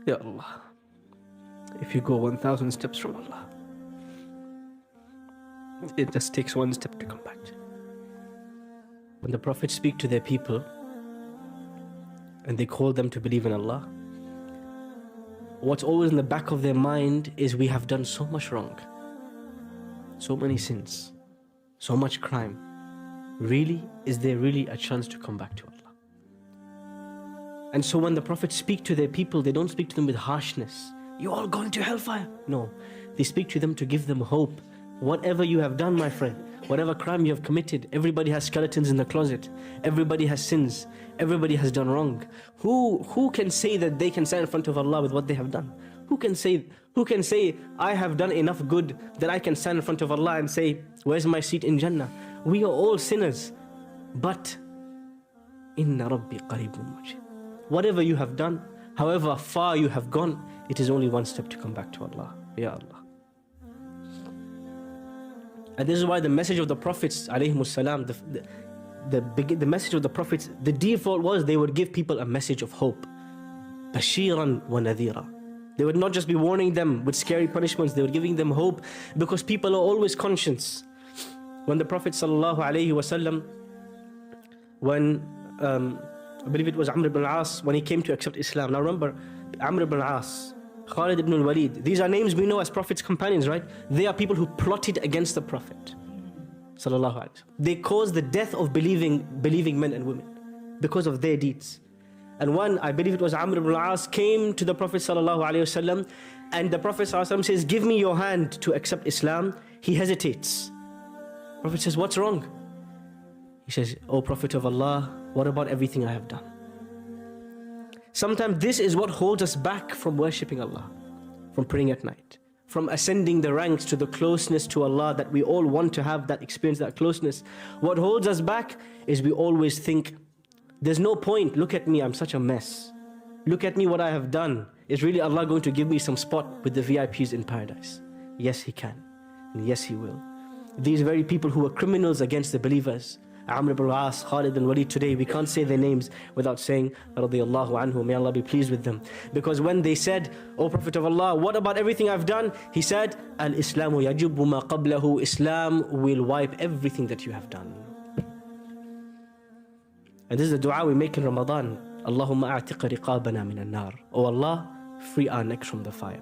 Ya Allah, if you go 1,000 steps from Allah, it just takes one step to come back. When the Prophets speak to their people and they call them to believe in Allah, what's always in the back of their mind is we have done so much wrong, so many sins, so much crime. Really, is there really a chance to come back to Allah? And so when the Prophets speak to their people, they don't speak to them with harshness. You all going to hellfire. No, they speak to them to give them hope. Whatever you have done, my friend, whatever crime you have committed, everybody has skeletons in the closet. Everybody has sins. Everybody has done wrong. Who can say that they can stand in front of Allah with what they have done? Who can say, I have done enough good that I can stand in front of Allah and say, where's my seat in Jannah? We are all sinners. But, Inna Rabbi qareebun mujib. Whatever you have done, however far you have gone, it is only one step to come back to Allah. Ya Allah. And this is why the message of the Prophets, alayhimus salam, the message of the Prophets, the default was they would give people a message of hope. Bashiran wa nadhira. They would not just be warning them with scary punishments, they were giving them hope, because people are always conscious. When the Prophet sallallahu alayhi wasallam, when I believe it was Amr ibn al-As, when he came to accept Islam. Now remember, Amr ibn al-As, Khalid ibn al-Walid, these are names we know as Prophet's companions, right? They are people who plotted against the Prophet sallallahu alaihi wasallam. They caused the death of believing men and women because of their deeds. And one, I believe it was Amr ibn al-As, came to the Prophet sallallahu alaihi wasallam, and the Prophet sallallahu alaihi wasallam says, give me your hand to accept Islam. He hesitates. The Prophet says, what's wrong? He says, O Prophet of Allah, what about everything I have done? Sometimes this is what holds us back from worshipping Allah, from praying at night, from ascending the ranks to the closeness to Allah that we all want to have, that experience, that closeness. What holds us back is we always think, there's no point, look at me, I'm such a mess. Look at me, what I have done. Is really Allah going to give me some spot with the VIPs in paradise? Yes, He can, and yes, He will. These very people who were criminals against the believers, Amr ibn al-As, Khalid and Walid, today we can't say their names without saying radiyallahu anhu, may Allah be pleased with them. Because when they said, O Prophet of Allah, what about everything I've done? He said, Al-Islamu yajibu ma qablahu, Islam will wipe everything that you have done. And this is the dua we make in Ramadan. Allahumma a'tiq riqabana min al-nar. O Allah, free our necks from the fire.